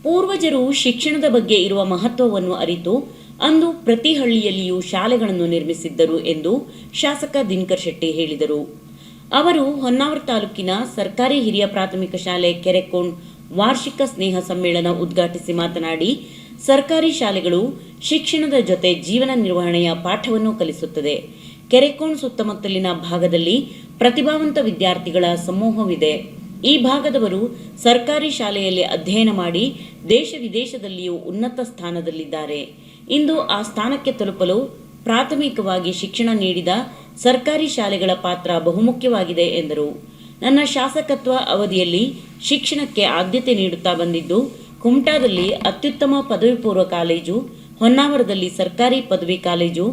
ಪೂರ್ವಜರು ಶಿಕ್ಷಣದ ಬಗ್ಗೆ ಇರುವ ಮಹತ್ವವನ್ನು ಅರಿತು ಅಂದು ಪ್ರತಿ ಹಳ್ಳಿಯಲ್ಲಿಯೂ ಶಾಲೆಗಳನ್ನು ನಿರ್ಮಿಸಿದ್ದರು ಎಂದು ಶಾಸಕ ದಿನಕರ್ ಶೆಟ್ಟಿ ಹೇಳಿದರು. ಅವರು ಹೊನ್ನಾವರ ತಾಲೂಕಿನ ಸರ್ಕಾರಿ ಹಿರಿಯ ಪ್ರಾಥಮಿಕ ಶಾಲೆ ಕೆರೆಕೋಣ್ ವಾರ್ಷಿಕ ಸ್ನೇಹ ಸಮ್ಮೇಳನ ಉದ್ಘಾಟಿಸಿ ಮಾತನಾಡಿ, ಸರ್ಕಾರಿ ಶಾಲೆಗಳು ಶಿಕ್ಷಣದ ಜೊತೆ ಜೀವನ ನಿರ್ವಹಣೆಯ ಪಾಠವನ್ನು ಕಲಿಸುತ್ತದೆ. ಕೆರೆಕೋಣ್ ಸುತ್ತಮುತ್ತಲಿನ ಭಾಗದಲ್ಲಿ ಪ್ರತಿಭಾವಂತ ವಿದ್ಯಾರ್ಥಿಗಳ ಸಮೂಹವಿದೆ. ಈ ಭಾಗದವರು ಸರ್ಕಾರಿ ಶಾಲೆಯಲ್ಲಿ ಅಧ್ಯಯನ ಮಾಡಿ ದೇಶ ವಿದೇಶದಲ್ಲಿಯೂ ಉನ್ನತ ಸ್ಥಾನದಲ್ಲಿದ್ದಾರೆ. ಇಂದು ಆ ಸ್ಥಾನಕ್ಕೆ ತಲುಪಲು ಪ್ರಾಥಮಿಕವಾಗಿ ಶಿಕ್ಷಣ ನೀಡಿದ ಸರ್ಕಾರಿ ಶಾಲೆಗಳ ಪಾತ್ರ ಬಹುಮುಖ್ಯವಾಗಿದೆ ಎಂದರು. ನನ್ನ ಶಾಸಕತ್ವ ಅವಧಿಯಲ್ಲಿ ಶಿಕ್ಷಣಕ್ಕೆ ಆದ್ಯತೆ ನೀಡುತ್ತಾ ಬಂದಿದ್ದು, ಕುಮಟಾದಲ್ಲಿ ಅತ್ಯುತ್ತಮ ಪದವಿ ಪೂರ್ವ ಕಾಲೇಜು, ಹೊನ್ನಾವರದಲ್ಲಿ ಸರ್ಕಾರಿ ಪದವಿ ಕಾಲೇಜು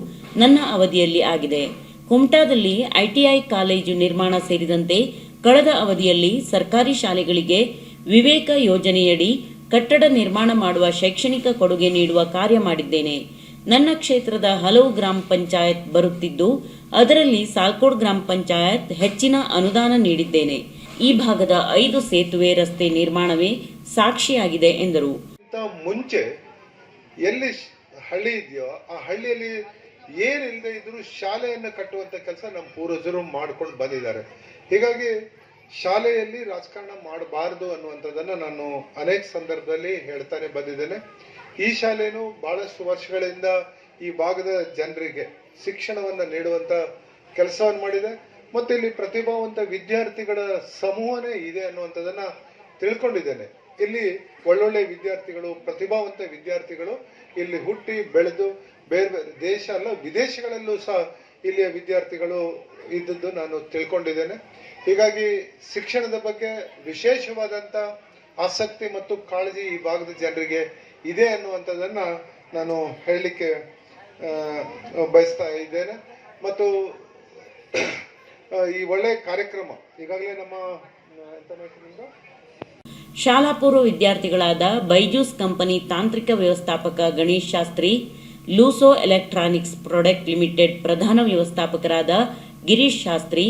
ನನ್ನ ಅವಧಿಯಲ್ಲಿ ಆಗಿದೆ. ಕುಮಟಾದಲ್ಲಿ ಐಟಿಐ ಕಾಲೇಜು ನಿರ್ಮಾಣ ಸೇರಿದಂತೆ ಕಳೆದ ಅವಧಿಯಲ್ಲಿ ಸರ್ಕಾರಿ ಶಾಲೆಗಳಿಗೆ ವಿವೇಕ ಯೋಜನೆಯಡಿ ಕಟ್ಟಡ ನಿರ್ಮಾಣ ಮಾಡುವ ಶೈಕ್ಷಣಿಕ ಕೊಡುಗೆ ನೀಡುವ ಕಾರ್ಯ ಮಾಡಿದ್ದೇನೆ. ನನ್ನ ಕ್ಷೇತ್ರದ ಹಲವು ಗ್ರಾಮ ಪಂಚಾಯತ್ ಬರುತ್ತಿದ್ದು, ಅದರಲ್ಲಿ ಸಾಲ್ಕೋಡ್ ಗ್ರಾಮ ಪಂಚಾಯತ್ ಹೆಚ್ಚಿನ ಅನುದಾನ ನೀಡಿದ್ದೇನೆ. ಈ ಭಾಗದ 5 ಸೇತುವೆ ರಸ್ತೆ ನಿರ್ಮಾಣವೇ ಸಾಕ್ಷಿಯಾಗಿದೆ ಎಂದರು. ಮುಂಚೆ ಎಲ್ಲಿ ಹಳ್ಳಿ ಇದೆಯೋ ಆ ಹಳ್ಳಿಯಲ್ಲಿ ಏನಿಲ್ಲದೆ ಇದ್ರೂ ಶಾಲೆಯನ್ನು ಕಟ್ಟುವಂತ ಕೆಲಸ ನಮ್ಮ ಪೂರ್ವಜರು ಮಾಡ್ಕೊಂಡು ಬಂದಿದ್ದಾರೆ. ಹೀಗಾಗಿ ಶಾಲೆಯಲ್ಲಿ ರಾಜಕಾರಣ ಮಾಡಬಾರದು ಅನ್ನುವಂಥದ್ದನ್ನು ನಾನು ಅನೇಕ ಸಂದರ್ಭದಲ್ಲಿ ಹೇಳ್ತಾನೆ ಬಂದಿದ್ದೇನೆ. ಈ ಶಾಲೆನೂ ಬಹಳಷ್ಟು ವರ್ಷಗಳಿಂದ ಈ ಭಾಗದ ಜನರಿಗೆ ಶಿಕ್ಷಣವನ್ನು ನೀಡುವಂತ ಕೆಲಸವನ್ನು ಮಾಡಿದೆ ಮತ್ತು ಇಲ್ಲಿ ಪ್ರತಿಭಾವಂತ ವಿದ್ಯಾರ್ಥಿಗಳ ಸಮೂಹನೇ ಇದೆ ಅನ್ನುವಂಥದ್ದನ್ನ ತಿಳ್ಕೊಂಡಿದ್ದೇನೆ. ಇಲ್ಲಿ ಒಳ್ಳೊಳ್ಳೆ ವಿದ್ಯಾರ್ಥಿಗಳು, ಪ್ರತಿಭಾವಂತ ವಿದ್ಯಾರ್ಥಿಗಳು ಇಲ್ಲಿ ಹುಟ್ಟಿ ಬೆಳೆದು ಬೇರೆ ಬೇರೆ ದೇಶ ಅಲ್ಲ ವಿದೇಶಗಳಲ್ಲೂ ಸಹ ಇಲ್ಲಿಯ ವಿದ್ಯಾರ್ಥಿಗಳು ಇದ್ದದ್ದು ನಾನು ತಿಳ್ಕೊಂಡಿದ್ದೇನೆ. ಹೀಗಾಗಿ ಶಿಕ್ಷಣದ ಬಗ್ಗೆ ವಿಶೇಷವಾದಂತ ಆಸಕ್ತಿ ಮತ್ತು ಕಾಳಜಿ ಈ ಭಾಗದ ಜನರಿಗೆ ಇದೆ ಅನ್ನುವಂಥದ್ದನ್ನ ನಾನು ಹೇಳಲಿಕ್ಕೆ ಬಯಸ್ತಾ ಇದ್ದೇನೆ. ಮತ್ತು ಈ ಒಳ್ಳೆ ಕಾರ್ಯಕ್ರಮ ಈಗಾಗಲೇ ನಮ್ಮ ಶಾಲಾ ಪೂರ್ವ ವಿದ್ಯಾರ್ಥಿಗಳಾದ ಬೈಜೂಸ್ ಕಂಪನಿ ತಾಂತ್ರಿಕ ವ್ಯವಸ್ಥಾಪಕ ಗಣೇಶ್ ಶಾಸ್ತ್ರಿ, ಲೂಸೋ ಎಲೆಕ್ಟ್ರಾನಿಕ್ಸ್ ಪ್ರಾಡಕ್ಟ್ ಲಿಮಿಟೆಡ್ ಪ್ರಧಾನ ವ್ಯವಸ್ಥಾಪಕರಾದ ಗಿರೀಶ್ ಶಾಸ್ತ್ರಿ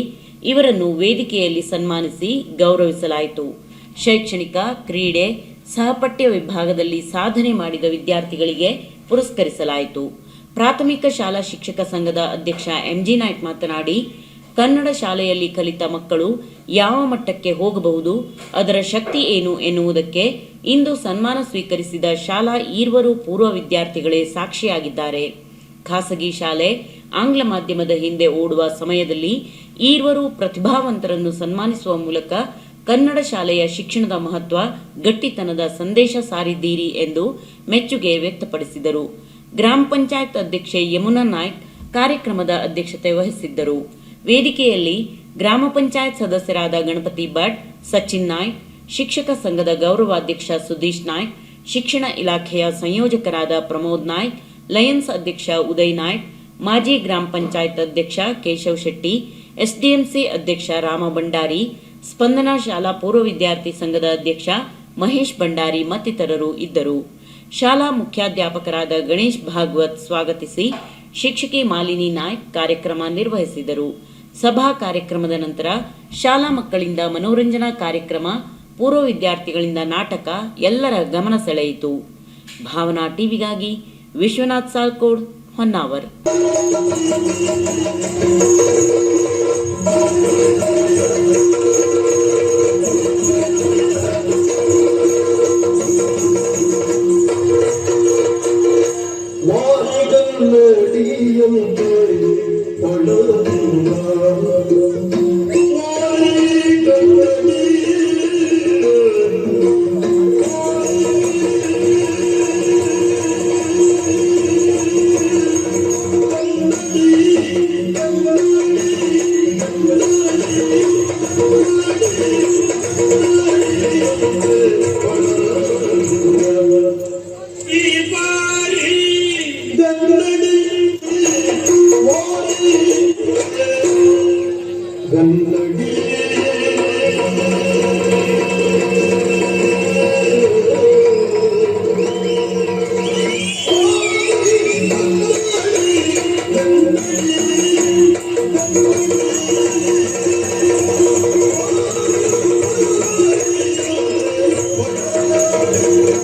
ಇವರನ್ನು ವೇದಿಕೆಯಲ್ಲಿ ಸನ್ಮಾನಿಸಿ ಗೌರವಿಸಲಾಯಿತು. ಶೈಕ್ಷಣಿಕ, ಕ್ರೀಡೆ, ಸಹಪಠ್ಯ ವಿಭಾಗದಲ್ಲಿ ಸಾಧನೆ ಮಾಡಿದ ವಿದ್ಯಾರ್ಥಿಗಳಿಗೆ ಪುರಸ್ಕರಿಸಲಾಯಿತು. ಪ್ರಾಥಮಿಕ ಶಾಲಾ ಶಿಕ್ಷಕ ಸಂಘದ ಅಧ್ಯಕ್ಷ ಎಂಜಿ ನಾಯ್ಕ್ ಮಾತನಾಡಿ, ಕನ್ನಡ ಶಾಲೆಯಲ್ಲಿ ಕಲಿತ ಮಕ್ಕಳು ಯಾವ ಮಟ್ಟಕ್ಕೆ ಹೋಗಬಹುದು, ಅದರ ಶಕ್ತಿ ಏನು ಎನ್ನುವುದಕ್ಕೆ ಇಂದು ಸನ್ಮಾನ ಸ್ವೀಕರಿಸಿದ ಶಾಲಾ ಈರ್ವರು ಪೂರ್ವ ವಿದ್ಯಾರ್ಥಿಗಳೇ ಸಾಕ್ಷಿಯಾಗಿದ್ದಾರೆ. ಖಾಸಗಿ ಶಾಲೆ, ಆಂಗ್ಲ ಮಾಧ್ಯಮದ ಹಿಂದೆ ಓಡುವ ಸಮಯದಲ್ಲಿ ಈರ್ವರು ಪ್ರತಿಭಾವಂತರನ್ನು ಸನ್ಮಾನಿಸುವ ಮೂಲಕ ಕನ್ನಡ ಶಾಲೆಯ ಶಿಕ್ಷಣದ ಮಹತ್ವ, ಗಟ್ಟಿತನದ ಸಂದೇಶ ಸಾರಿದ್ದೀರಿ ಎಂದು ಮೆಚ್ಚುಗೆ ವ್ಯಕ್ತಪಡಿಸಿದರು. ಗ್ರಾಮ ಪಂಚಾಯತ್ ಅಧ್ಯಕ್ಷೆ ಯಮುನಾ ನಾಯ್ಕ್ ಕಾರ್ಯಕ್ರಮದ ಅಧ್ಯಕ್ಷತೆ ವಹಿಸಿದ್ದರು. ವೇದಿಕೆಯಲ್ಲಿ ಗ್ರಾಮ ಪಂಚಾಯತ್ ಸದಸ್ಯರಾದ ಗಣಪತಿ ಭಟ್, ಸಚಿನ್ ನಾಯ್ಕ್, ಶಿಕ್ಷಕ ಸಂಘದ ಗೌರವಾಧ್ಯಕ್ಷ ಸುದೀಶ್ ನಾಯ್ಕ್, ಶಿಕ್ಷಣ ಇಲಾಖೆಯ ಸಂಯೋಜಕರಾದ ಪ್ರಮೋದ್ ನಾಯ್ಕ್, ಲಯನ್ಸ್ ಅಧ್ಯಕ್ಷ ಉದಯ್ ನಾಯ್ಕ್, ಮಾಜಿ ಗ್ರಾಮ ಪಂಚಾಯತ್ ಅಧ್ಯಕ್ಷ ಕೇಶವ್ ಶೆಟ್ಟಿ, ಎಸ್ಡಿಎಂಸಿ ಅಧ್ಯಕ್ಷ ರಾಮ ಭಂಡಾರಿ, ಸ್ಪಂದನಾ ಶಾಲಾ ಪೂರ್ವ ವಿದ್ಯಾರ್ಥಿ ಸಂಘದ ಅಧ್ಯಕ್ಷ ಮಹೇಶ್ ಭಂಡಾರಿ ಮತ್ತಿತರರು ಇದ್ದರು. ಶಾಲಾ ಮುಖ್ಯಾಧ್ಯಾಪಕರಾದ ಗಣೇಶ್ ಭಾಗವತ್ ಸ್ವಾಗತಿಸಿ, ಶಿಕ್ಷಕಿ ಮಾಲಿನಿ ನಾಯ್ಕ್ ಕಾರ್ಯಕ್ರಮ ನಿರ್ವಹಿಸಿದರು. ಸಭಾ ಕಾರ್ಯಕ್ರಮದ ನಂತರ ಶಾಲಾ ಮಕ್ಕಳಿಂದ ಮನೋರಂಜನಾ ಕಾರ್ಯಕ್ರಮ, ಪೂರ್ವ ವಿದ್ಯಾರ್ಥಿಗಳಿಂದ ನಾಟಕ ಎಲ್ಲರ ಗಮನ ಸೆಳೆಯಿತು. ಭಾವನಾ ಟಿವಿಗಾಗಿ ವಿಶ್ವನಾಥ್ ಸಾಲ್ಕೋಡ್, ಹೊನ್ನಾವರ್.